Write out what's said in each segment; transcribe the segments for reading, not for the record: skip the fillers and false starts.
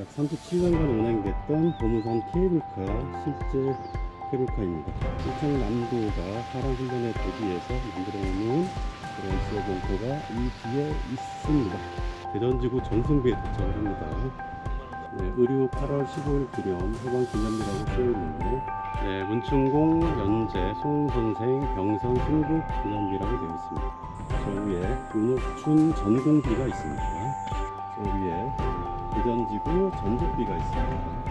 약 37년간 운행됐던 보문산 케이블카 실제 케이블카입니다. 일정 남도가 사람 훈련에 대비해서 만들어놓은 그런 지역 본토가 이 뒤에 있습니다. 대전지구 전승비에 도착을 합니다. 네, 의류 8월 15일 기념 해방기념비라고 쓰여있는데, 네, 문충공, 연재, 송선생, 병선, 승국 기념비라고 되어 있습니다. 저 위에 윤옥춘 전공비가 있습니다. 저 위에 대전지구 전적비가 있습니다.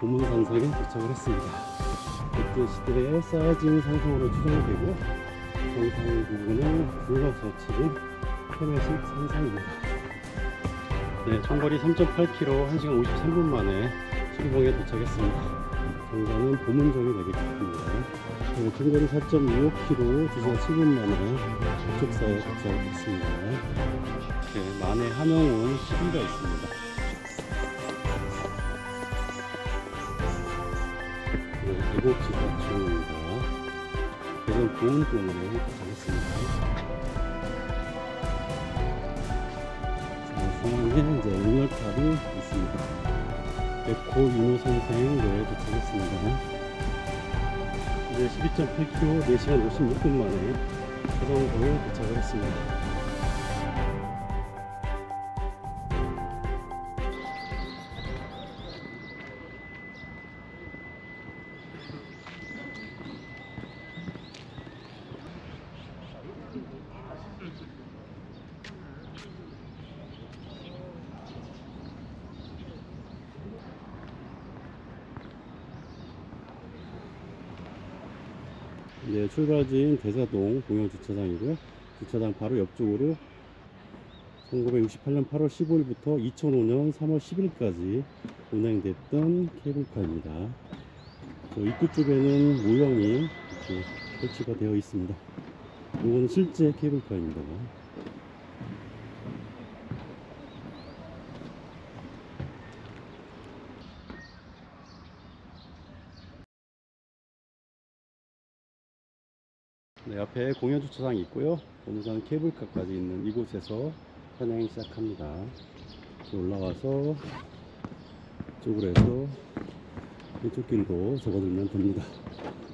보문산성에 도착을 했습니다. 그때 시대에 쌓아진 산성으로 추정이 되고, 정상 부분은 굴러서 치는 테메식 산성입니다. 네, 총거리 3.8km, 1시간 53분 만에 수리봉에 도착했습니다. 정상은 보문정이 되겠습니다. 총거리 4.25km, 2시간 7분 만에 접촉사에 도착했습니다. 네, 만에 함영은 12가 있습니다. 네, 애국지사촌입니다. 대전 보은공원에 도착했습니다. 중앙에 이제 응열탑이 있습니다. 백호 윤호 선생교에 도착했습니다. 이제 12.8km, 4시간 56분 만에 서성도에 도착을 했습니다. 네, 출발지인 대사동 공영주차장이고요. 주차장 바로 옆쪽으로 1968년 8월 15일부터 2005년 3월 10일까지 운행됐던 케이블카입니다. 저 입구 쪽에는 모형이 이렇게 설치가 되어 있습니다. 이거는 실제 케이블카입니다. 네, 앞에 공영주차장이 있고요. 보문산 케이블카까지 있는 이곳에서 선행 시작합니다. 올라와서 이쪽으로 해서 이쪽 길도 접어들면 됩니다.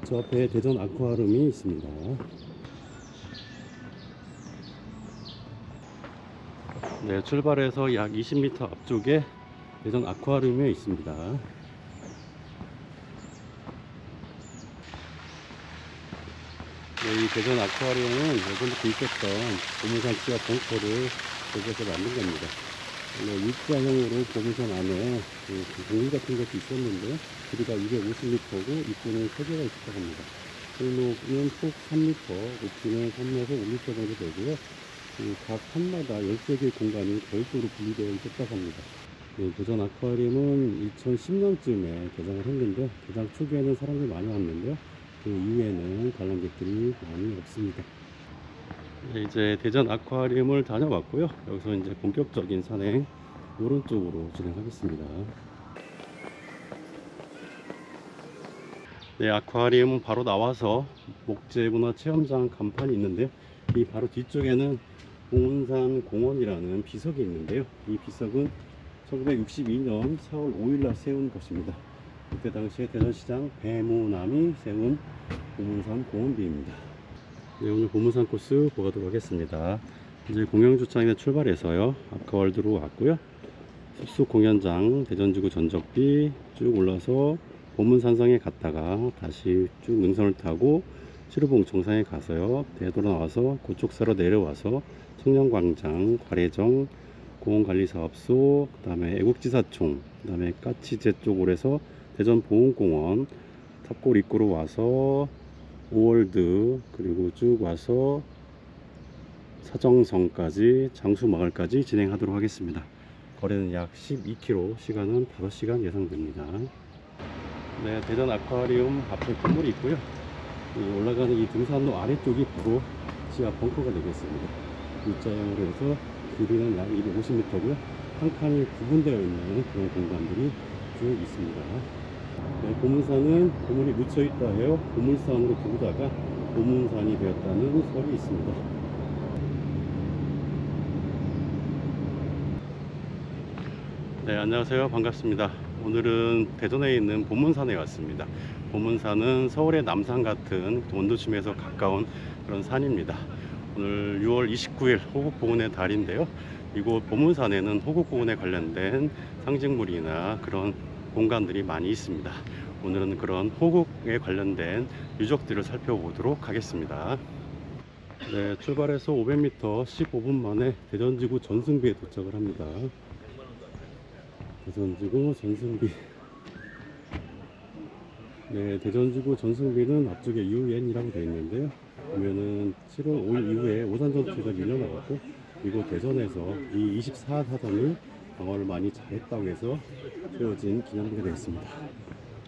저 앞에 대전 아쿠아리움이 있습니다. 네, 출발해서 약 20m 앞쪽에 대전 아쿠아리움이 있습니다. 네, 이 대전 아쿠아리움은 예전부터 있었던 보문산 지하 벙커를 여기서 만든 겁니다. 원래 U자형으로 보문산 안에 공기 같은 것도 있었는데, 길이가 250m고 입구는 3개가 있었다고 합니다. 골목은 폭 3m, 높이는 3에서 5m 정도 되고요. 각 칸마다 13개의 공간이 별도로 분리되어 있었다고 합니다. 네, 대전 아쿠아리움은 2010년쯤에 개장을 했는데, 개장 초기에는 사람들이 많이 왔는데요. 그 이후에는 관람객들이 많이 없습니다. 네, 이제 대전 아쿠아리움을 다녀왔고요. 여기서 이제 본격적인 산행 오른쪽으로 진행하겠습니다. 네, 아쿠아리움은 바로 나와서 목재문화 체험장 간판이 있는데요. 이 바로 뒤쪽에는 보문산 공원이라는 비석이 있는데요. 이 비석은 1962년 4월 5일날 세운 것입니다. 그때 당시에 대전시장 배무남이 세운 보문산 공원비입니다. 네, 오늘 보문산 코스 보도록 하겠습니다. 이제 공영주차장에 출발해서요, 아쿠아월드로 왔고요. 숲속 공연장, 대전지구 전적비 쭉 올라서 보문산성에 갔다가 다시 쭉 능선을 타고 시루봉 정상에 가서요, 대도로 나와서 고척사로 내려와서 청년광장, 과례정, 공원관리사업소, 그 다음에 애국지사총, 그 다음에 까치제 쪽으로 해서 대전보훈공원, 탑골 입구로 와서 오월드, 그리고 쭉 와서 사정성까지, 장수마을까지 진행하도록 하겠습니다. 거리는 약 12km, 시간은 5시간 예상됩니다. 네, 대전 아쿠아리움 앞에 건물이 있고요. 올라가는 이 등산로 아래쪽이 바로 지하 벙커가 되겠습니다. U자형으로 해서 길이는 약 250m고요. 한 칸이 구분되어 있는 그런 공간들이 쭉 있습니다. 네, 보문산은 보물이 묻혀있다 해요. 보물산으로 부르다가 보문산이 되었다는 설이 있습니다. 네, 안녕하세요. 반갑습니다. 오늘은 대전에 있는 보문산에 왔습니다. 보문산은 서울의 남산 같은 원도심에서 가까운 그런 산입니다. 오늘 6월 29일 호국보훈의 달인데요. 이곳 보문산에는 호국보훈에 관련된 상징물이나 그런 공간들이 많이 있습니다. 오늘은 그런 호국에 관련된 유적들을 살펴보도록 하겠습니다. 네, 출발해서 500m 15분 만에 대전지구 전승비에 도착을 합니다. 대전지구 전승비. 네, 대전지구 전승비는 앞쪽에 UN이라고 되어 있는데요. 보면은 7월 5일 이후에 오산전투에서 밀려나갔고, 이곳 대전에서 이 24사단이 방어를 많이 잘했다고 해서 세워진 기념비가 되어 있습니다.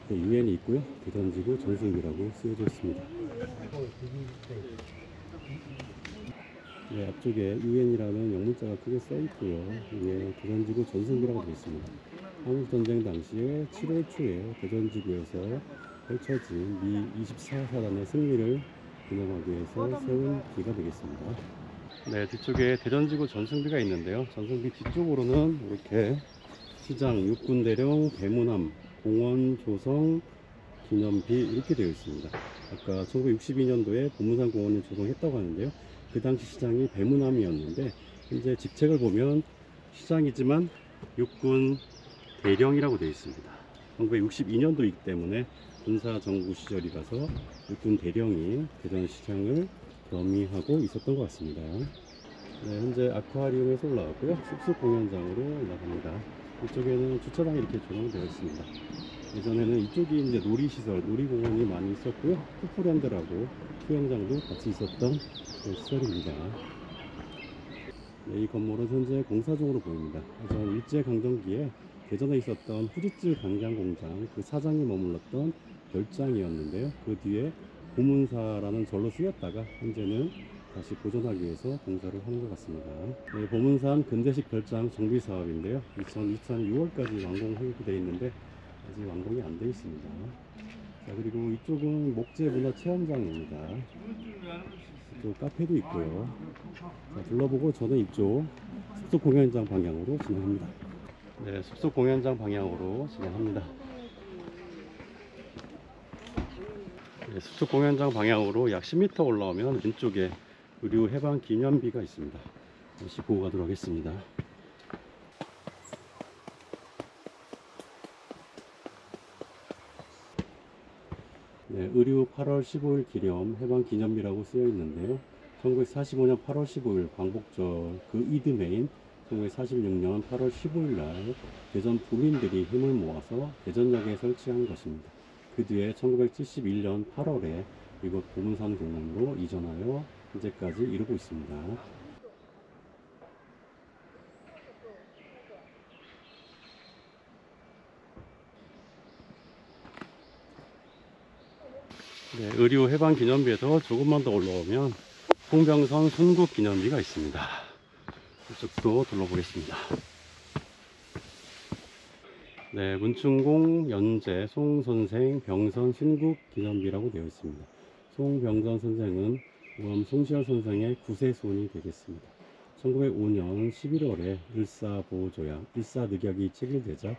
네, UN이 있고요. 대전지구 전승비라고 쓰여져 있습니다. 네, 앞쪽에 UN이라는 영문자가 크게 써 있고요. 위에 대전지구 전승비라고 되어 있습니다. 한국전쟁 당시에 7월 초에 대전지구에서 펼쳐진 미 24사단의 승리를 기념하기 위해서 세운 비가 되겠습니다. 네, 뒤쪽에 대전지구 전승비가 있는데요. 전승비 뒤쪽으로는 이렇게 시장, 육군대령, 대문함, 공원 조성, 기념비 이렇게 되어 있습니다. 아까 1962년도에 보문산 공원을 조성했다고 하는데요. 그 당시 시장이 대문함이었는데 현재 직책을 보면 시장이지만 육군 대령이라고 되어 있습니다. 1962년도이기 때문에 군사정부 시절이라서 육군 대령이 대전시장을 겸임하고 있었던 것 같습니다. 네, 현재 아쿠아리움에서 올라왔고요. 숲속공연장으로 올라갑니다. 이쪽에는 주차장이 이렇게 조성되어 있습니다. 예전에는 이쪽이 이제 놀이시설, 놀이공원이 많이 있었고요. 푸프랜드라고 수영장도 같이 있었던 그 시설입니다. 네, 이 건물은 현재 공사 중으로 보입니다. 예전 일제강점기에 대전에 있었던 후지츠 강장공장 그 사장이 머물렀던 별장이었는데요. 그 뒤에 보문사라는 절로 쓰였다가 현재는 다시 보존하기 위해서 공사를 하는 것 같습니다. 네, 보문산 근대식 별장 정비 사업인데요. 2024년 6월까지 완공하게 되어 있는데 아직 완공이 안 되어 있습니다. 자, 그리고 이쪽은 목재문화 체험장입니다. 이쪽 카페도 있고요. 자, 둘러보고 저는 이쪽 숲속 공연장 방향으로 진행합니다. 네, 숲속 공연장 방향으로 진행합니다. 네, 숲속 공연장 방향으로 약 10m 올라오면 왼쪽에 의류 해방 기념비가 있습니다. 다시 보고 가도록 하겠습니다. 네, 의류 8월 15일 기념 해방 기념비라고 쓰여 있는데요. 1945년 8월 15일 광복절 그 이듬해인 1946년 8월 15일 날 대전 부민들이 힘을 모아서 대전역에 설치한 것입니다. 그 뒤에 1971년 8월에 이곳 보문산 공원으로 이전하여 현재까지 이루고 있습니다. 네, 의류 해방 기념비에서 조금만 더 올라오면 홍병선 순국 기념비가 있습니다. 이쪽도 둘러보겠습니다. 네, 문충공 연재 송선생 병선 순국 기념비라고 되어 있습니다. 송병선 선생은 우암 송시열 선생의 9세 손이 되겠습니다. 1905년 11월에 을사보조약, 일사늑약이 체결되자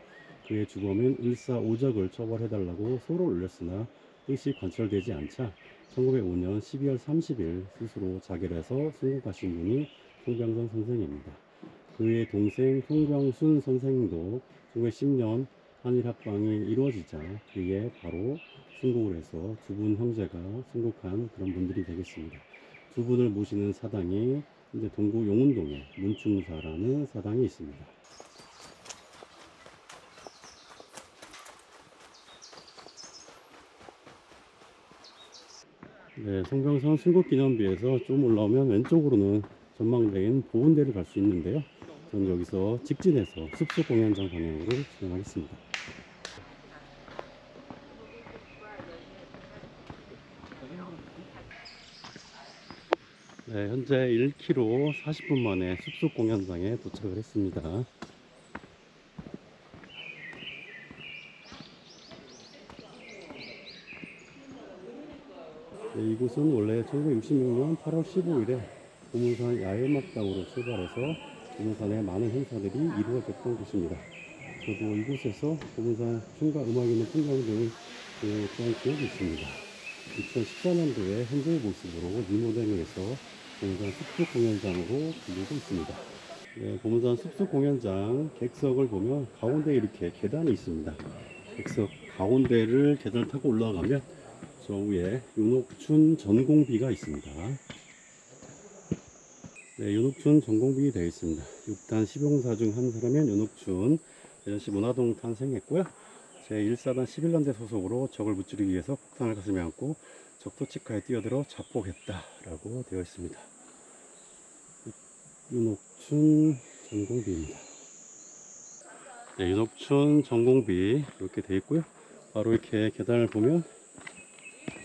그의 주범인 을사오적을 처벌해달라고 소를 올렸으나 뜻이 관철되지 않자 1905년 12월 30일 스스로 자결해서 순국하신 분이 송병선 선생입니다. 그의 동생 송병순 선생도 1910년 한일합방이 이루어지자 그에 바로 순국을 해서 두 분 형제가 순국한 그런 분들이 되겠습니다. 두 분을 모시는 사당이 이제 동구 용운동에 문충사라는 사당이 있습니다. 네, 송병선 순국기념비에서 좀 올라오면 왼쪽으로는 전망대인 보훈대를 갈 수 있는데요. 저는 여기서 직진해서 숲속 공연장 방향으로 진행하겠습니다. 네, 현재 1km 40분 만에 숲속 공연장에 도착을 했습니다. 네, 이곳은 원래 1966년 8월 15일에 보문산 야외음악당으로 출발해서 보문산에 많은 행사들이 이루어졌던 곳입니다. 저도 이곳에서 보문산 춤과 음악이 있는 풍경들을 보았던 기억이 있습니다. 2014년도에 현재의 모습으로 리모델링 해서 보문산 숲속 공연장으로 불리고 있습니다. 네, 보문산 숲속 공연장 객석을 보면 가운데 이렇게 계단이 있습니다. 객석 가운데를 계단을 타고 올라가면 저 위에 윤옥춘 전공비가 있습니다. 네, 윤옥춘 전공비 되어 있습니다. 6단 10용사 중 한 사람인 윤옥춘, 대전시 문화동 탄생했고요. 제1사단 11년대 소속으로 적을 무찌르기 위해서 폭탄을 가슴에 안고 적도치카에 뛰어들어 자폭했다라고 되어 있습니다. 윤옥춘 전공비입니다. 네, 윤옥춘 전공비 이렇게 되어 있고요. 바로 이렇게 계단을 보면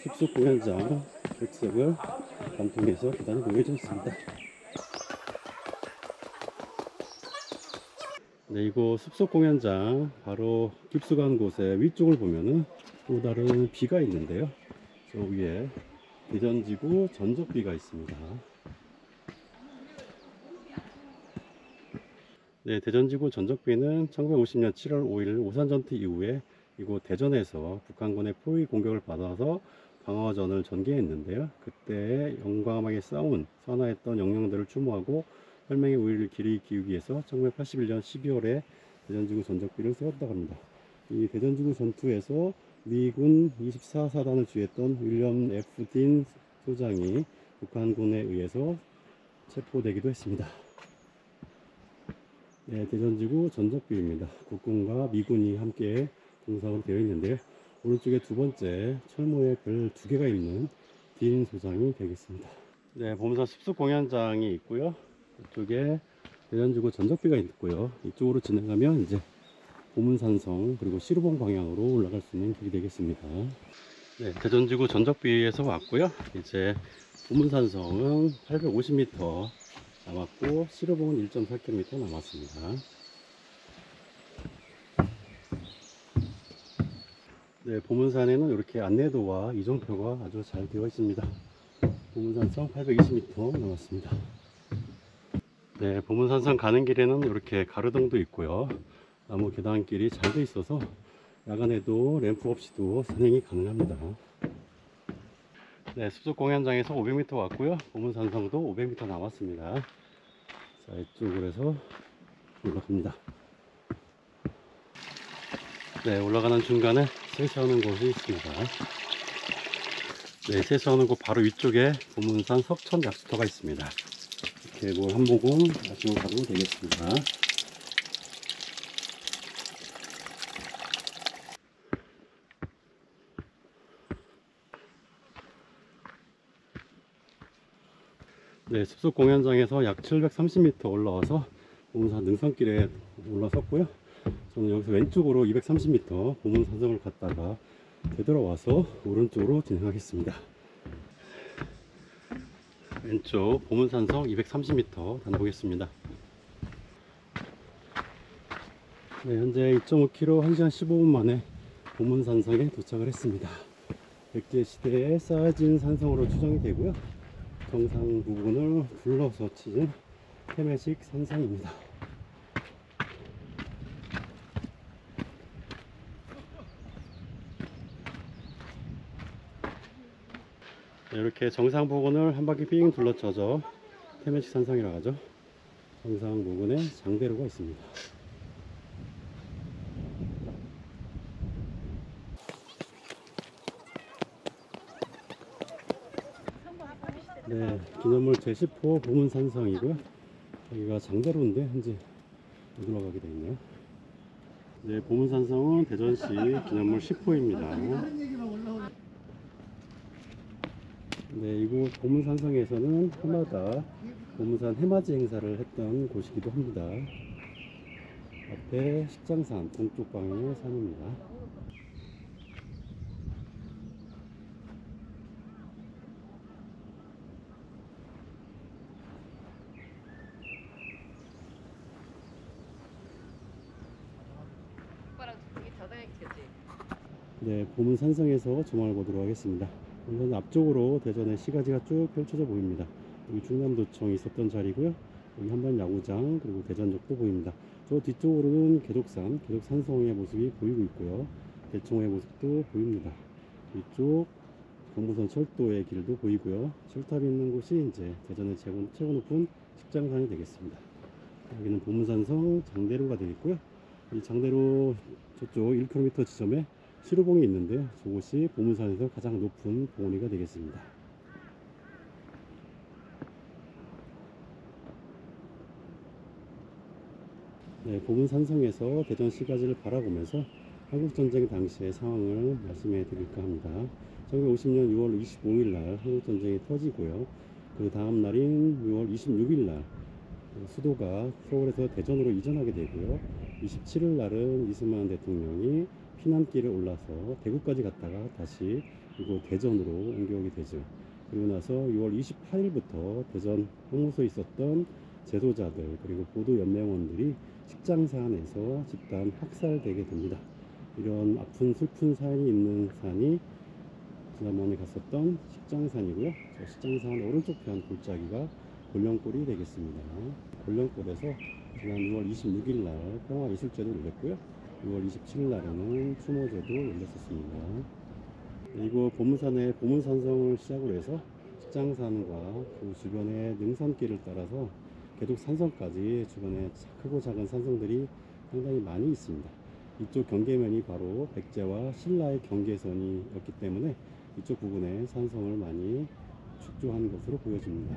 숲속 공연장 객석을 관통해서 계단이 놓여져 있습니다. 네, 이곳 숲속 공연장 바로 깊숙한 곳에 위쪽을 보면은 또 다른 비가 있는데요. 저 위에 대전지구 전적비가 있습니다. 네, 대전지구 전적비는 1950년 7월 5일 오산전투 이후에 이곳 대전에서 북한군의 포위 공격을 받아서 방어전을 전개했는데요. 그때 용감하게 싸운 산화했던 영령들을 추모하고 혈맹의 우위를 길이 기우기 위해서 1981년 12월에 대전지구 전적비를 세웠다고 합니다. 이 대전지구 전투에서 미군 24사단을 주했던 윌리엄 F. 딘 소장이 북한군에 의해서 체포되기도 했습니다. 네, 대전지구 전적비입니다. 국군과 미군이 함께 동상으로 되어 있는데요. 오른쪽에 두 번째 철모에 별 두 개가 있는 딘 소장이 되겠습니다. 네, 보문산 숲속 공연장이 있고요. 이쪽에 대전지구 전적비가 있고요. 이쪽으로 진행하면 이제 보문산성 그리고 시루봉 방향으로 올라갈 수 있는 길이 되겠습니다. 네, 대전지구 전적비에서 왔고요. 이제 보문산성은 850m 남았고 시루봉은 1.4km 남았습니다. 네, 보문산에는 이렇게 안내도와 이정표가 아주 잘 되어 있습니다. 보문산성 820m 남았습니다. 네, 보문산성 가는 길에는 이렇게 가로등도 있고요. 나무 계단길이 잘 되어 있어서 야간에도 램프 없이도 산행이 가능합니다. 네, 숲속 공연장에서 500m 왔고요. 보문산성도 500m 남았습니다. 자, 이쪽으로 해서 올라갑니다. 네, 올라가는 중간에 세수하는 곳이 있습니다. 네, 세수하는 곳 바로 위쪽에 보문산 석천 약수터가 있습니다. 이렇게 뭘 한 모금 마시고 가도 되겠습니다. 네, 숲속 공연장에서 약 730m 올라와서 보문산 능선길에 올라섰고요. 저는 여기서 왼쪽으로 230m 보문산성을 갔다가 되돌아와서 오른쪽으로 진행하겠습니다. 왼쪽 보문산성 230m 다녀보겠습니다. 네, 현재 2.5km 1시간 15분 만에 보문산성에 도착을 했습니다. 백제시대에 쌓아진 산성으로 추정이 되고요. 정상 부분을 둘러서 치는 태매식 산성입니다. 이렇게 정상 부근을 한 바퀴 삥 둘러쳐서 태매식 산성이라고 하죠. 정상 부근에 장대로가 있습니다. 네, 기념물 제10호 보문산성이고요. 여기가 장대로인데 현재 못 올라가게 되어 있네요. 네, 보문산성은 대전시 기념물 10호입니다. 네, 이곳 보문산성에서는 해마다 보문산 해맞이 행사를 했던 곳이기도 합니다. 앞에 식장산, 동쪽 방향의 산입니다. 네, 보문산성에서 조망을 보도록 하겠습니다. 우선 앞쪽으로 대전의 시가지가 쭉 펼쳐져 보입니다. 여기 충남도청이 있었던 자리고요. 여기 한반야구장 그리고 대전역도 보입니다. 저 뒤쪽으로는 계독산성의 모습이 보이고 있고요. 대청호의 모습도 보입니다. 이쪽 경부선 철도의 길도 보이고요. 철탑이 있는 곳이 이제 대전의 최고 높은 식장산이 되겠습니다. 여기는 보문산성 장대로가 되겠고요. 이 장대로 저쪽 1km 지점에 시루봉이 있는데요. 저곳이 보문산에서 가장 높은 봉우리가 되겠습니다. 네, 보문산성에서 대전시가지를 바라보면서 한국전쟁 당시의 상황을 말씀해 드릴까 합니다. 1950년 6월 25일 날 한국전쟁이 터지고요. 그 다음 날인 6월 26일 날 수도가 서울에서 대전으로 이전하게 되고요. 27일 날은 이승만 대통령이 피난길을 올라서 대구까지 갔다가 다시 이곳 대전으로 옮겨오게 되죠. 그리고 나서 6월 28일부터 대전 홍무소에 있었던 제도자들 그리고 보도연맹원들이 식장산에서 집단 학살되게 됩니다. 이런 아픈 슬픈 사연이 있는 산이 지난번에 갔었던 식장산이고요. 저 식장산 오른쪽 편 골짜기가 골령골이 되겠습니다. 골령골에서 지난 6월 26일 날 평화이술제도 열렸고요. 6월 27일 날에는 추모제도 열렸었습니다. 이곳 보문산의 보문산성을 시작으로 해서 식장산과 그 주변의 능선길을 따라서 계독산성까지 주변에 크고 작은 산성들이 상당히 많이 있습니다. 이쪽 경계면이 바로 백제와 신라의 경계선이었기 때문에 이쪽 부분에 산성을 많이 축조한 것으로 보여집니다.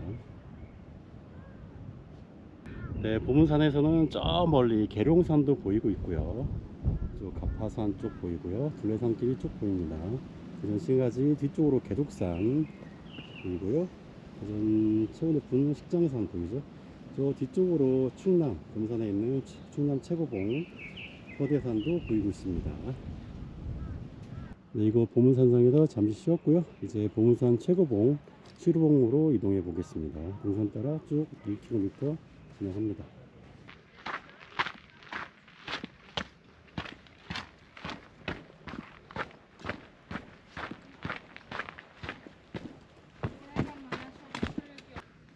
네, 보문산에서는 저 멀리 계룡산도 보이고 있고요. 저 갑화산 쪽 보이고요. 둘레산길이 쭉 보입니다. 대전시가지 뒤쪽으로 계독산 보이고요. 대전 최고 높은 식장산 보이죠. 저 뒤쪽으로 충남, 금산에 있는 충남 최고봉 서대산도 보이고 있습니다. 네, 이거 보문산성에서 잠시 쉬었고요. 이제 보문산 최고봉 시루봉으로 이동해 보겠습니다. 동산 따라 쭉 1km 진행합니다.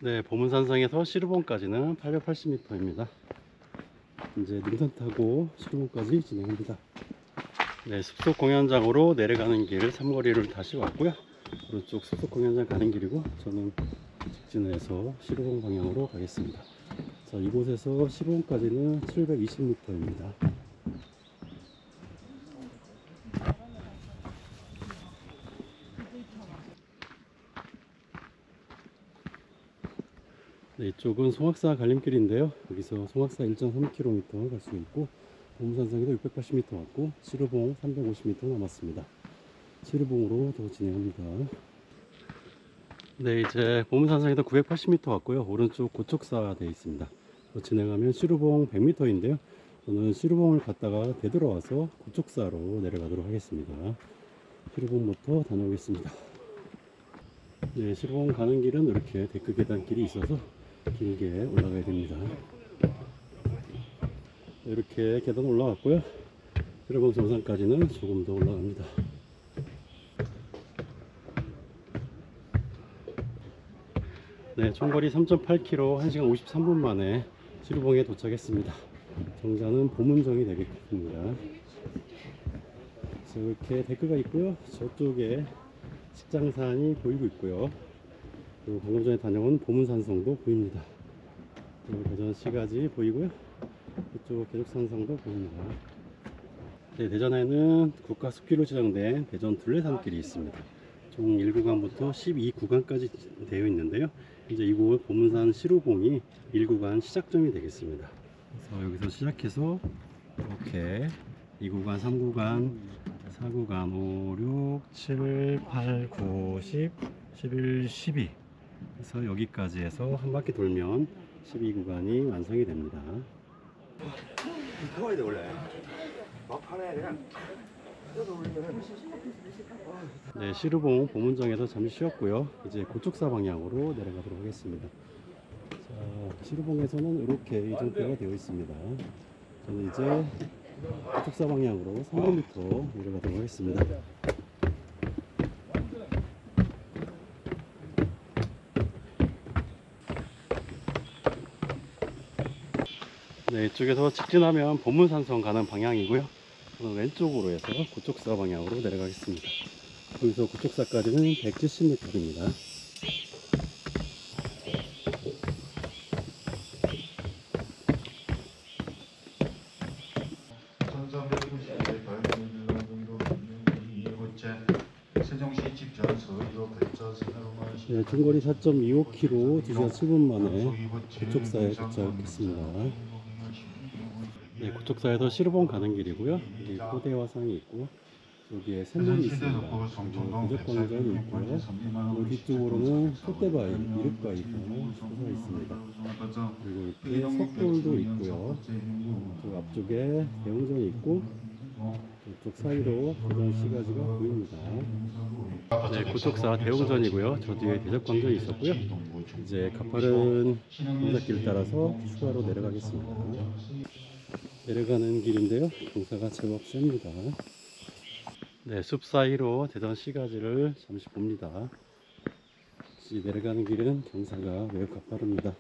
네, 보문산성에서 시루봉까지는 880m입니다. 이제 능선 타고 시루봉까지 진행합니다. 네, 숲속 공연장으로 내려가는 길 삼거리를 다시 왔고요. 오른쪽 숲속 공연장 가는 길이고 저는 직진해서 시루봉 방향으로 가겠습니다. 자, 이곳에서 시루봉까지는 720m입니다. 네, 이쪽은 송악사 갈림길인데요. 여기서 송악사 1.3km 갈 수 있고 보문산성에도 680m 왔고 시루봉 350m 남았습니다. 시루봉으로 더 진행합니다. 네, 이제 보문산성에도 980m 왔고요. 오른쪽 고척사 되어 있습니다. 더 진행하면 시루봉 100m인데요. 저는 시루봉을 갔다가 되돌아와서 고척사로 내려가도록 하겠습니다. 시루봉부터 다녀오겠습니다. 네, 시루봉 가는 길은 이렇게 데크 계단길이 있어서 길게 올라가야 됩니다. 이렇게 계단 올라갔고요. 시루봉 정상까지는 조금 더 올라갑니다. 네, 총거리 3.8km 1시간 53분 만에 시루봉에 도착했습니다. 정자는 보문정이 되겠습니다. 이렇게 데크가 있고요. 저쪽에 식장산이 보이고 있고요. 그리고 방금 전에 다녀온 보문산성도 보입니다. 그리고 대전시가지 보이고요. 이쪽 계족산성도 보입니다. 네, 대전에는 국가숲길로 지정된 대전 둘레산길이 있습니다. 총 1구간부터 12구간까지 되어 있는데요. 이제 이곳 보문산 시루봉이 1구간 시작점이 되겠습니다. 그래서 여기서 시작해서 이렇게 2구간, 3구간, 4구간, 5, 6, 7, 8, 9, 10, 11, 12 그래서 여기까지 해서 한 바퀴 돌면 12구간이 완성이 됩니다. 타와야 돼 원래. 막판에 그냥 뜯어 올리면은. 네, 시루봉 보문정에서 잠시 쉬었고요. 이제 고척사 방향으로 내려가도록 하겠습니다. 자, 시루봉에서는 이렇게 이정표가 되어 있습니다. 저는 이제 고척사 방향으로 300m 내려가도록 하겠습니다. 네, 이쪽에서 직진하면 본문산성 가는 방향이고요. 저는 왼쪽으로 해서 고척사 방향으로 내려가겠습니다. 여기서 고척사까지는 170m입니다. 네, 중거리 4.25km 2시간 7분 만에 고척사에 도착했습니다. 네, 고척사에서 시르본 가는 길이고요. 여기 포대화상이 있고 여기에 샘물이 있습니다. 대적광전이 있고요. 그 뒤쪽으로는 솥대바위, 이륙바위가 솟아 있습니다. 그리고 이렇게 석돌도 있고요. 저 앞쪽에 대웅전이 있고 이쪽 사이로 대전시가지가 보입니다. 네, 고척사 대웅전이고요. 저 뒤에 대적광전이 있었고요. 이제 가파른 경사길 따라서 추가로 내려가겠습니다. 내려가는 길인데요. 경사가 제법 셉니다. 네, 숲 사이로 대전시가지를 잠시 봅니다. 내려가는 길은 경사가 매우 가파릅니다.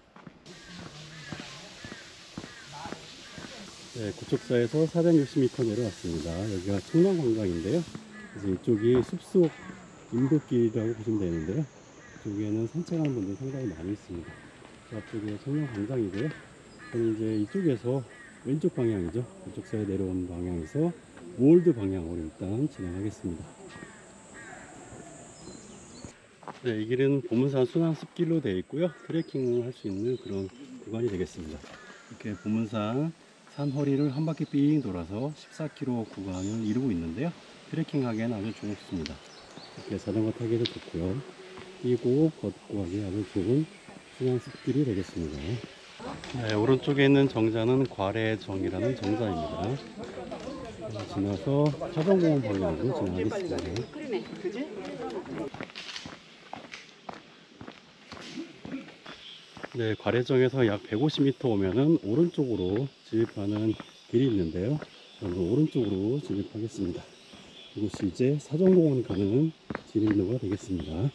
네, 고척사에서 460m 내려왔습니다. 여기가 청량관광인데요. 그래서 이쪽이 숲속 인도길이라고 보시면 되는데요. 이쪽에는 산책하는 분들 상당히 많이 있습니다. 저 앞쪽에 청량관광이고요. 저는 이제 이쪽에서 왼쪽 방향이죠. 고척사에 내려온 방향에서 몰드 방향으로 일단 진행하겠습니다. 네, 이 길은 보문산 순환습길로 되어 있고요. 트레킹을 할 수 있는 그런 구간이 되겠습니다. 이렇게 보문산 산 허리를 한 바퀴 삥 돌아서 14km 구간을 이루고 있는데요. 트레킹하기에는 아주 좋습니다. 이렇게 자전거 타기도 좋고요. 뛰고 걷고 하기 아주 좋은 순환습길이 되겠습니다. 네, 오른쪽에 있는 정자는 과래정이라는 정자입니다. 지나서 사정공원 방향으로 진행하겠습니다. 네, 과래정에서 약 150m 오면은 오른쪽으로 진입하는 길이 있는데요. 저는 오른쪽으로 진입하겠습니다. 이곳이 이제 사정공원 가는 진입로가 되겠습니다.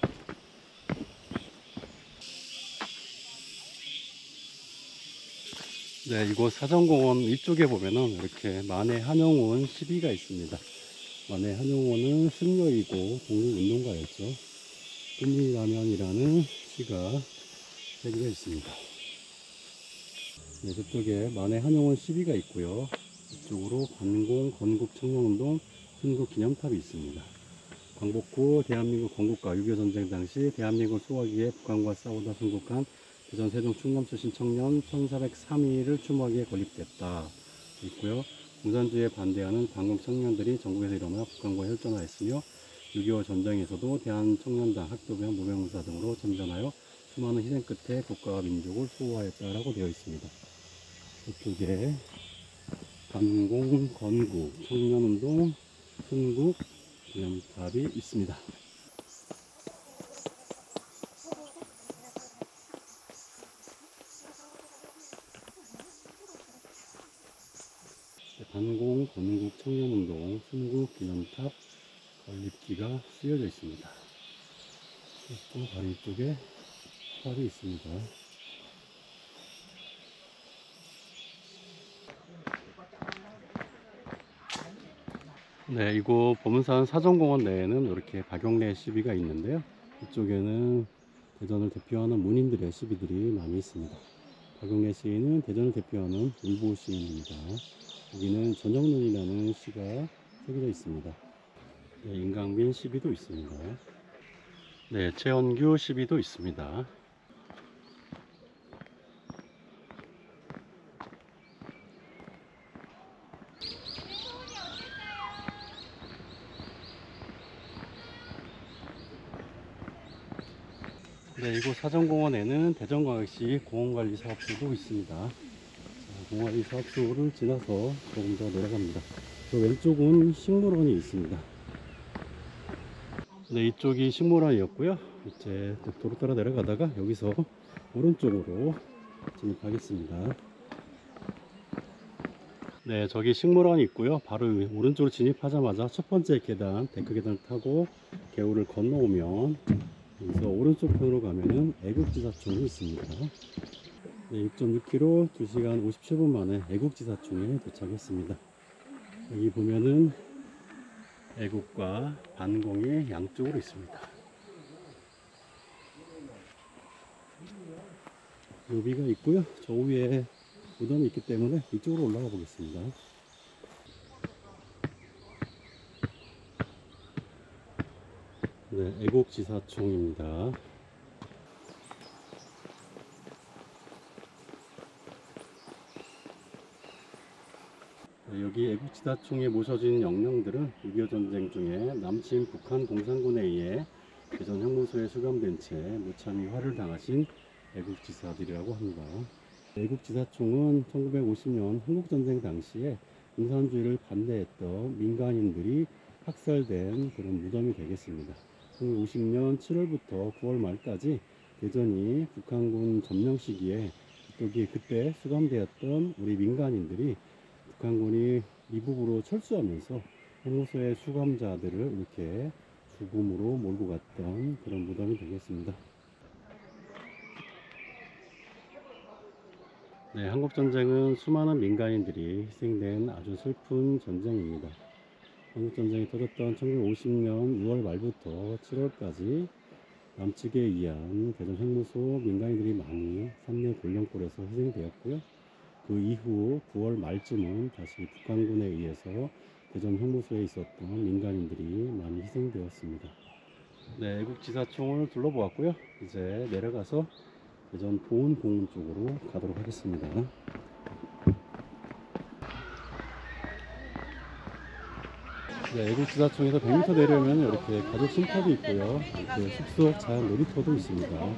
네, 이곳 사정공원 위쪽에 보면은 이렇게 만해 한용운 시비가 있습니다. 만해 한용운은 승려이고 독립운동가였죠. 끝이라면이라는 시가 새겨져 있습니다. 네, 저쪽에 만해 한용운 시비가 있고요. 이쪽으로 관공, 건국 청년운동, 순국 기념탑이 있습니다. 광복 후 대한민국 건국과 6.25 전쟁 당시 대한민국을 수호하기 위해 북한과 싸우다 순국한 대전 세종 충남 출신 청년 1403일을 추모하기에 건립됐다 있고요. 공산주의에 반대하는 반공 청년들이 전국에서 일어나 북한과 혈전하였으며 6.25 전쟁에서도 대한청년단, 학도병, 무병사 등으로 참전하여 수많은 희생 끝에 국가와 민족을 수호하였다라고 되어 있습니다. 이쪽에 반공, 건국, 청년운동, 순국 기념탑이 있습니다. 반공, 건국, 청년운동, 순국 기념탑 건립지가 쓰여져 있습니다. 또 바로 이쪽에 탑이 있습니다. 네, 이곳 보문산 사정공원 내에는 이렇게 박용래 시비가 있는데요. 이쪽에는 대전을 대표하는 문인들의 시비들이 많이 있습니다. 박용래 시인은 대전을 대표하는 울보 시인입니다. 여기는 전정론이라는 시가 새겨져 있습니다. 네, 임강빈 시비도 있습니다. 네, 최원규 시비도 있습니다. 네, 이곳 사정공원에는 대전광역시 공원관리사업소도 있습니다. 공원관리사업소를 지나서 조금 더 내려갑니다. 저 왼쪽은 식물원이 있습니다. 네, 이쪽이 식물원이었고요. 이제 도로 따라 내려가다가 여기서 오른쪽으로 진입하겠습니다. 네, 저기 식물원이 있고요. 바로 오른쪽으로 진입하자마자 첫 번째 계단, 데크 계단을 타고 개울을 건너오면 여기서 오른쪽 편으로 가면은 애국지사촌이 있습니다. 네, 6.6km 2시간 57분 만에 애국지사총에 도착했습니다. 여기 보면은 애국과 반공이 양쪽으로 있습니다. 묘비가 있고요. 저 위에 무덤이 있기 때문에 이쪽으로 올라가 보겠습니다. 네, 애국지사총입니다. 네, 여기 애국지사총에 모셔진 영령들은 6.25 전쟁 중에 남친 북한 공산군에 의해 대전 형무소에 수감된 채 무참히 화를 당하신 애국지사들이라고 합니다. 애국지사총은 1950년 한국전쟁 당시에 공산주의를 반대했던 민간인들이 학살된 그런 무덤이 되겠습니다. 1950년 7월부터 9월 말까지 대전이 북한군 점령 시기에 그때 수감되었던 우리 민간인들이 북한군이 이북으로 철수하면서 형무소의 수감자들을 이렇게 죽음으로 몰고 갔던 그런 무덤이 되겠습니다. 네, 한국전쟁은 수많은 민간인들이 희생된 아주 슬픈 전쟁입니다. 한국전쟁이 터졌던 1950년 6월 말부터 7월까지 남측에 의한 대전 형무소 민간인들이 많이 산내 골령골에서 희생되었고요. 그 이후 9월 말쯤은 다시 북한군에 의해서 대전 형무소에 있었던 민간인들이 많이 희생되었습니다. 네, 애국지사총을 둘러보았고요. 이제 내려가서 대전 보은공원 쪽으로 가도록 하겠습니다. 네, 애국지사총에서 100m 내려오면 이렇게 가족 쉼터도 있고요. 이렇게 숲속 자연 놀이터도 있습니다.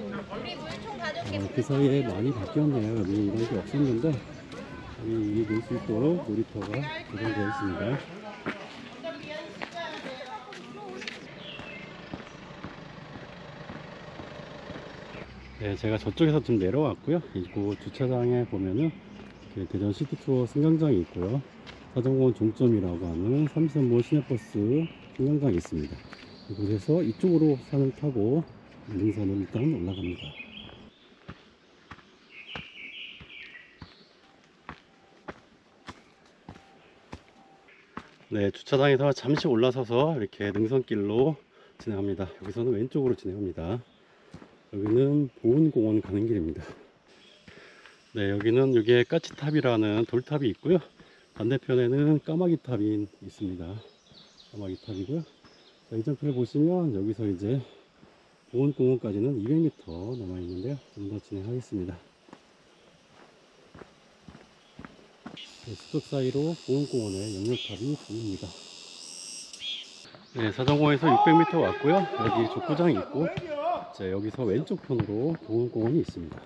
그 사이에 많이 바뀌었네요. 여기 이런 게 없었는데 여기 놀 수 있도록 놀이터가 조성되어 있습니다. 네, 제가 저쪽에서 좀 내려왔고요. 이곳 주차장에 보면은 대전 시티투어 승강장이 있고요. 사정공원 종점이라고 하는 33번 시내버스 승강장이 있습니다. 이곳에서 이쪽으로 산을 타고 능선을 일단 올라갑니다. 네, 주차장에서 잠시 올라서서 이렇게 능선길로 진행합니다. 여기서는 왼쪽으로 진행합니다. 여기는 보은공원 가는 길입니다. 네, 여기는 여기에 까치탑이라는 돌탑이 있고요. 반대편에는 까마귀탑이 있습니다. 까마귀탑이고요. 자, 이 장편을 보시면 여기서 이제 보은공원까지는 200m 남아 있는데요. 좀 더 진행하겠습니다. 네, 숲속 사이로 보은공원의 영렬탑이 보입니다. 네, 사정공원에서 600m 왔고요. 여기 족구장이 있고, 자, 여기서 왼쪽 편으로 보은공원이 있습니다.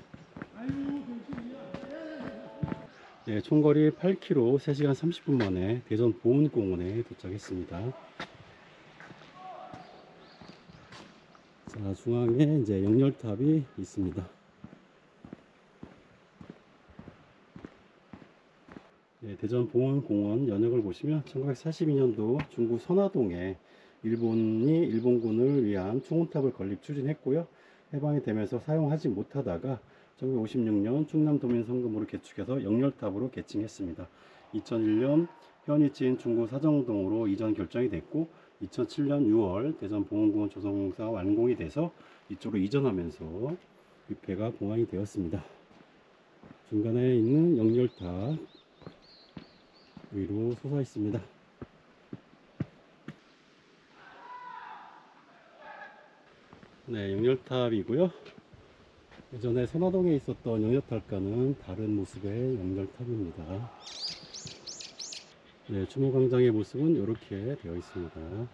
네, 총거리 8km 3시간 30분 만에 대전 보은공원에 도착했습니다. 자, 중앙에 이제 영렬탑이 있습니다. 네, 대전 보은공원 연역을 보시면 1942년도 중구 선화동에 일본이 일본군을 위한 총원탑을 건립 추진했고요. 해방이 되면서 사용하지 못하다가 1956년 충남도민성금으로 개축해서 영렬탑으로 개칭했습니다. 2001년 현위치인 중구 사정동으로 이전 결정이 됐고 2007년 6월 대전 보은공원 조성공사 완공이 돼서 이쪽으로 이전하면서 뷔페가 봉황이 되었습니다. 중간에 있는 영렬탑 위로 솟아 있습니다. 네, 영렬탑이고요. 예전에 선화동에 있었던 영렬탑과는 다른 모습의 영렬탑입니다. 네, 추모광장의 모습은 이렇게 되어 있습니다.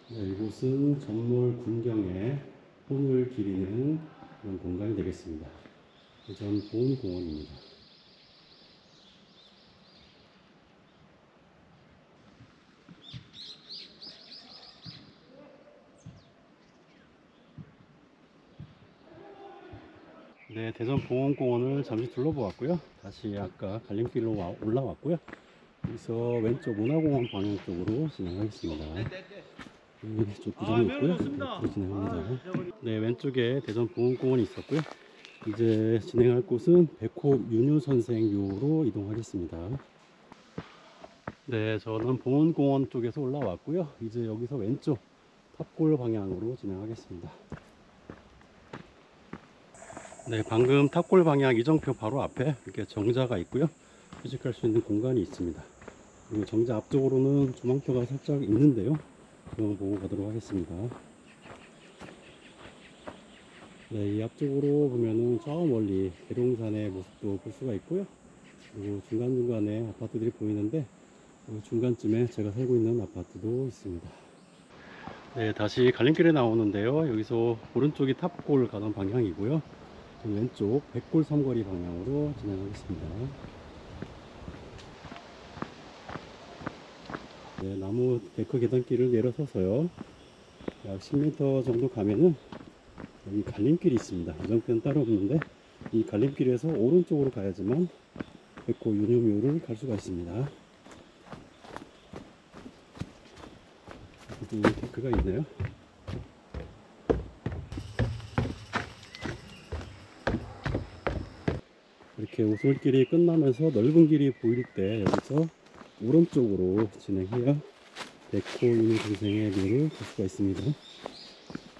네, 이곳은 전몰 군경에 혼을 기리는 그런 공간이 되겠습니다. 대전 보은공원입니다. 네, 대전 보은공원을 잠시 둘러보았고요. 다시 아까 갈림길로 올라왔고요. 여기서 왼쪽 문화공원 방향 쪽으로 진행하겠습니다. 좀 구정이 있고요. 앞으로 진행합니다. 네, 왼쪽에 대전보훈공원이 있었고요. 이제 진행할 곳은 백호 윤유선생묘로 이동하겠습니다. 네, 저는 보훈공원 쪽에서 올라왔고요. 이제 여기서 왼쪽 탑골 방향으로 진행하겠습니다. 네, 방금 탑골 방향 이정표 바로 앞에 이렇게 정자가 있고요. 휴식할 수 있는 공간이 있습니다. 그리고 정자 앞쪽으로는 조망표가 살짝 있는데요. 그럼 보고 가도록 하겠습니다. 네, 이 앞쪽으로 보면은 저 멀리 계룡산의 모습도 볼 수가 있고요. 그리고 중간중간에 아파트들이 보이는데 중간쯤에 제가 살고 있는 아파트도 있습니다. 네, 다시 갈림길에 나오는데요. 여기서 오른쪽이 탑골 가는 방향이고요. 왼쪽 백골 삼거리 방향으로 진행하겠습니다. 네, 나무 데크 계단길을 내려서서요. 약 10m 정도 가면은 여기 갈림길이 있습니다. 이정표는 따로 없는데 이 갈림길에서 오른쪽으로 가야지만 백호 윤유묘를 갈 수가 있습니다. 여기 데크가 있네요. 이렇게 오솔길이 끝나면서 넓은 길이 보일 때 여기서 오른쪽으로 진행해야 백호 윤유 선생의 묘를 볼 수가 있습니다.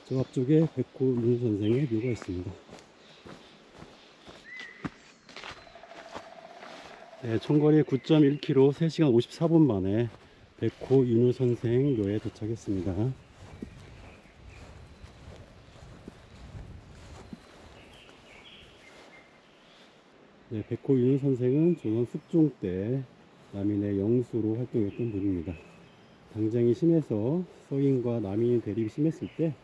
저 앞쪽에 백호 윤유 선생의 묘가 있습니다. 네, 총거리 9.1km 3시간 54분 만에 백호 윤유 선생 묘에 도착했습니다. 네, 백호 윤유 선생은 조선 숙종 때 남인의 영수로 활동했던 분입니다. 당쟁이 심해서 서인과 남인 대립이 심했을 때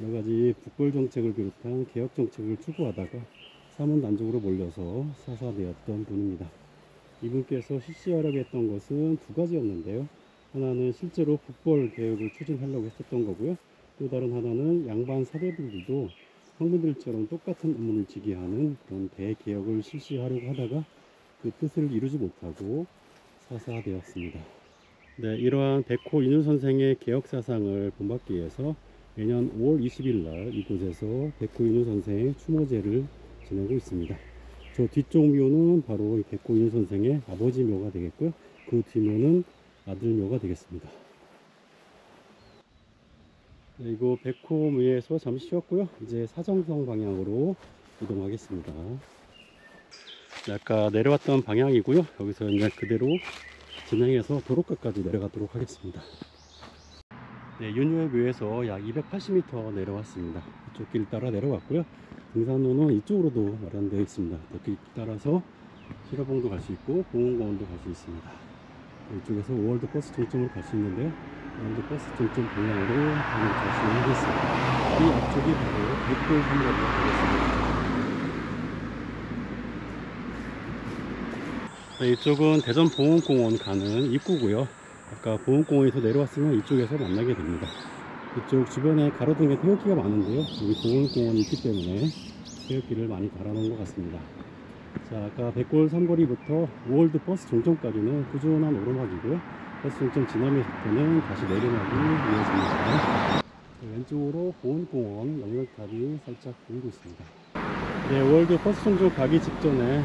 여러가지 북벌 정책을 비롯한 개혁 정책을 추구하다가 사문단적으로 몰려서 사사되었던 분입니다. 이분께서 실시하려고 했던 것은 두 가지였는데요. 하나는 실제로 북벌 개혁을 추진하려고 했었던 거고요. 또 다른 하나는 양반 사대부들도 황분들처럼 똑같은 업무를 지게 하는 그런 대개혁을 실시하려고 하다가 그 뜻을 이루지 못하고 사사되었습니다. 네, 이러한 백호 윤유 선생의 개혁 사상을 본받기 위해서 매년 5월 20일 날 이곳에서 백호 윤유 선생의 추모제를 지내고 있습니다. 저 뒤쪽 묘는 바로 백호 윤유 선생의 아버지 묘가 되겠고요. 그 뒤묘는 아들 묘가 되겠습니다. 네, 이거 백호 묘에서 잠시 쉬었고요. 이제 사정성 방향으로 이동하겠습니다. 네, 아까 내려왔던 방향이고요. 여기서 이제 그대로 진행해서 도로가까지 내려가도록 하겠습니다. 네, 윤유의 묘에서 약 280m 내려왔습니다. 이쪽 길 따라 내려왔고요. 등산로는 이쪽으로도 마련되어 있습니다. 길 따라서 실어봉도 갈 수 있고 공원공원도 갈 수 있습니다. 이쪽에서 월드 버스 종점으로 갈 수 있는데요. 월드 버스 종점 방향으로 갈 수 있겠습니다. 이 앞쪽이 바로 백골 삼거리가 되겠습니다. 네, 이쪽은 대전보훈공원 가는 입구고요. 아까 보훈공원에서 내려왔으면 이쪽에서 만나게 됩니다. 이쪽 주변에 가로등에 태극기가 많은데요. 여기 보훈공원이 있기 때문에 태극기를 많이 달아놓은 것 같습니다. 자, 아까 백골 삼거리부터 월드 버스 종점까지는 꾸준한 오르막이고요. 버스 종점 지나면서부터는 다시 내리막이 이어집니다. 왼쪽으로 보훈공원 영역탑이 살짝 보이고 있습니다. 네, 월드 버스 종점 가기 직전에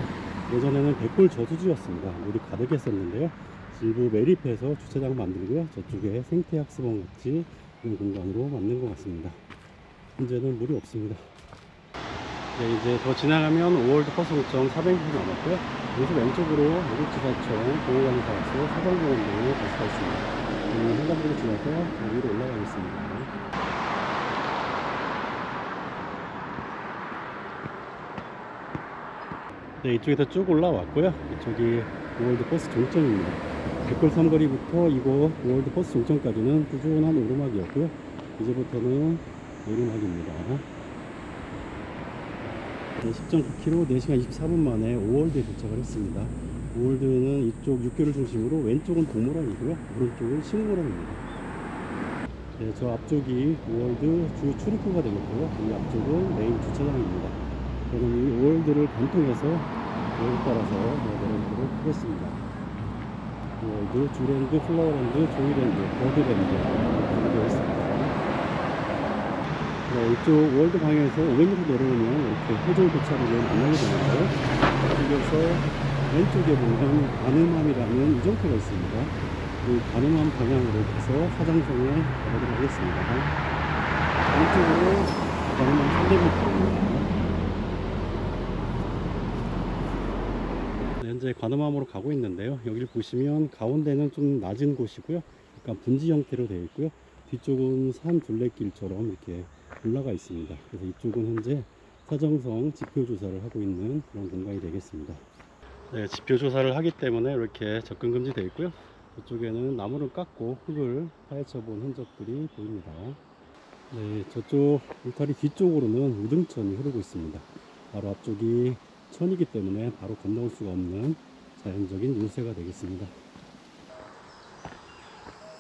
예전에는 백골 저수지였습니다. 물이 가득했었는데요. 일부 매립해서 주차장 만들고요. 저쪽에 생태학습원 같이 그런 공간으로 만든 것 같습니다. 현재는 물이 없습니다. 네, 이제 더 지나가면 5월드 버스 종점 400m 남았고요. 여기서 왼쪽으로 외국지사청 보호관사로서 사정공원으로 갈 수가 있습니다. 오늘 횡단보도 지나서 위로 올라가겠습니다. 네, 이쪽에서 쭉 올라왔고요. 이쪽이 5월드 버스 종점입니다. 백골 삼거리부터 이곳 5월드 버스 종점까지는 꾸준한 오르막이었고요. 이제부터는 내리막입니다. 네, 10.9km 4시간 24분 만에 5월드에 도착을 했습니다. 5월드는 이쪽 육교를 중심으로 왼쪽은 도모란이고요. 오른쪽은 신고란입니다. 네, 저 앞쪽이 5월드 주 출입구가 되겠고요. 이 앞쪽은 메인 주차장입니다. 저는 이 5월드를 관통해서 여기 따라서 내려보도록 하겠습니다. 5월드, 주랜드, 플라워랜드, 조이랜드, 버드랜드 이렇게 되어 있습니다. 네, 이쪽 월드 방향에서 500m 내려오면 이렇게 해전 도착을 만나게 되는데요. 이어서 왼쪽에 보면 가늠함이라는 이정표가 있습니다. 이 가늠함 방향으로 해서 사장성에 가보도록 하겠습니다. 왼쪽으로 가늠함 상대편입니다. 네, 현재 가늠함으로 가고 있는데요. 여기를 보시면 가운데는 좀 낮은 곳이고요. 약간 분지 형태로 되어 있고요. 뒤쪽은 산 둘레길처럼 이렇게 올라가 있습니다. 그래서 이쪽은 현재 사정성 지표 조사를 하고 있는 그런 공간이 되겠습니다. 네, 지표 조사를 하기 때문에 이렇게 접근 금지되어 있고요. 저쪽에는 나무를 깎고 흙을 파헤쳐 본 흔적들이 보입니다. 네, 저쪽 울타리 뒤쪽으로는 우등천이 흐르고 있습니다. 바로 앞쪽이 천이기 때문에 바로 건너올 수가 없는 자연적인 요새가 되겠습니다.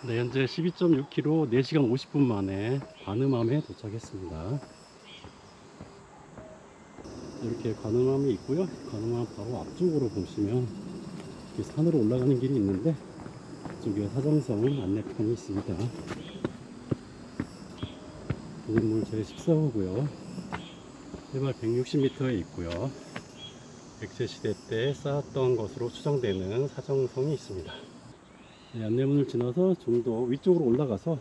네, 현재 12.6km 4시간 50분 만에 가늠함에 도착했습니다. 이렇게 가늠함이 있고요. 가늠함 바로 앞쪽으로 보시면 이렇게 산으로 올라가는 길이 있는데 이쪽에 사정성 안내편이 있습니다. 이 건물 제14호고요. 해발 160m에 있고요. 백제시대 때 쌓았던 것으로 추정되는 사정성이 있습니다. 네, 안내문을 지나서 좀 더 위쪽으로 올라가서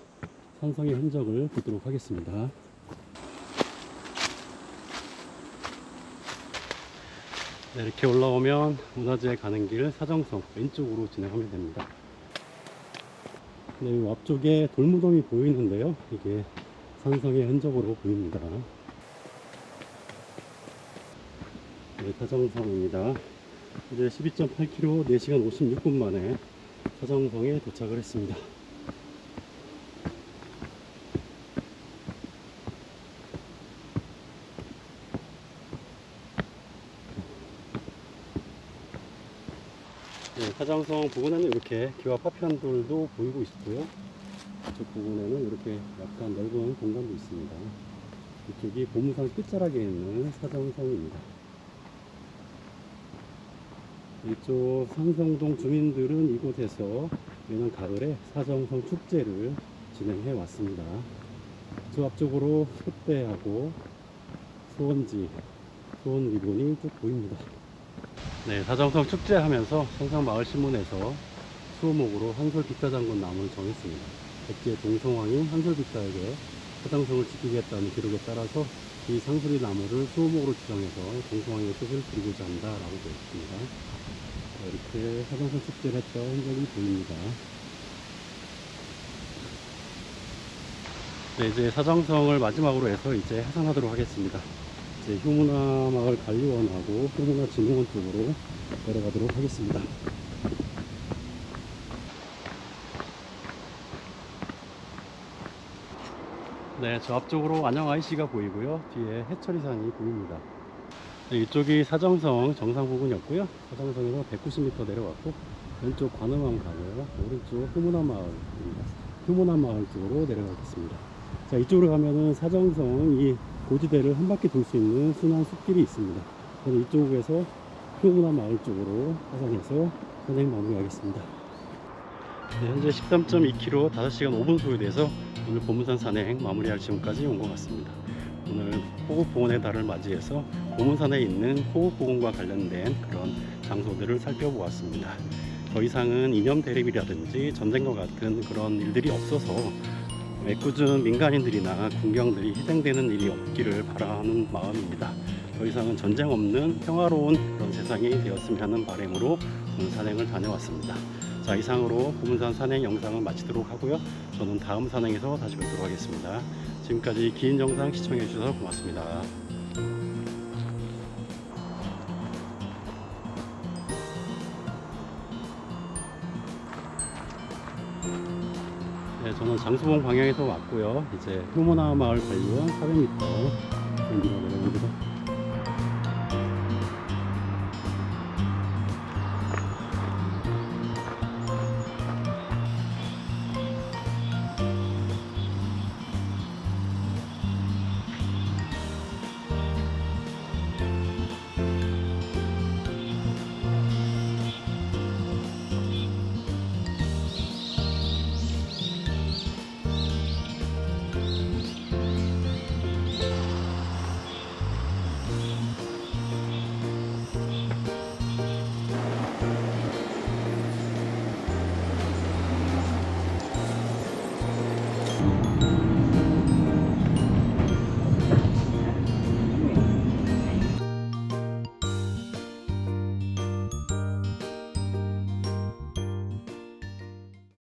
산성의 흔적을 보도록 하겠습니다. 네, 이렇게 올라오면 문화재에 가는 길 사정성 왼쪽으로 진행하면 됩니다. 네, 앞쪽에 돌무덤이 보이는데요. 이게 산성의 흔적으로 보입니다. 네, 사정성입니다. 이제 12.8km 4시간 56분 만에 사정성에 도착을 했습니다. 네, 사정성 부근에는 이렇게 기와 파편돌도 보이고 있고요. 이쪽 부근에는 이렇게 약간 넓은 공간도 있습니다. 이쪽이 보문산 끝자락에 있는 사정성입니다. 이쪽 상성동 주민들은 이곳에서 매년 가을에 사정성 축제를 진행해 왔습니다. 저 앞쪽으로 솥대하고 수원지, 수원 리본이 쭉 보입니다. 네, 사정성 축제 하면서 성상마을신문에서 수호목으로 한솔빗가장군 나무를 정했습니다. 백제 동성왕이 한솔빗가에게 사정성을 지키겠다는 기록에 따라서 이 상수리 나무를 수호목으로 지정해서 동성왕의 뜻을 드리고자 한다라고 되어 있습니다. 이렇게 사정성 축제를 했던 흔적이 보입니다. 네, 이제 사정성을 마지막으로 해서 이제 해산하도록 하겠습니다. 이제 효문화마을 관리원하고 효문화진흥원 쪽으로 내려가도록 하겠습니다. 네, 저 앞쪽으로 안녕 IC가 보이고요. 뒤에 해처리산이 보입니다. 네, 이쪽이 사정성 정상 부근이었고요. 사정성에서 190m 내려왔고 왼쪽 관음함 가고요. 오른쪽 효문화마을입니다. 효문화마을 쪽으로 내려가겠습니다. 자, 이쪽으로 가면은 사정성 이 고지대를 한 바퀴 돌 수 있는 순환 숲길이 있습니다. 저는 이쪽에서 효문화마을 쪽으로 하산해서 산행 마무리하겠습니다. 네, 현재 13.2km 5시간 5분 소요돼서 오늘 보문산 산행 마무리할 지점까지 온 것 같습니다. 오늘 호국보건의 달을 맞이해서 보문산에 있는 호국보건과 관련된 그런 장소들을 살펴보았습니다. 더 이상은 이념 대립이라든지 전쟁과 같은 그런 일들이 없어서 애꿎은 민간인들이나 군경들이 희생되는 일이 없기를 바라는 마음입니다. 더 이상은 전쟁 없는 평화로운 그런 세상이 되었으면 하는 바람으로 오늘 산행을 다녀왔습니다. 자, 이상으로 보문산 산행 영상을 마치도록 하고요. 저는 다음 산행에서 다시 뵙도록 하겠습니다. 지금까지 긴 영상 시청해 주셔서 고맙습니다. 네, 저는 장수봉 방향에서 왔고요. 이제 효문화마을 관리원 400m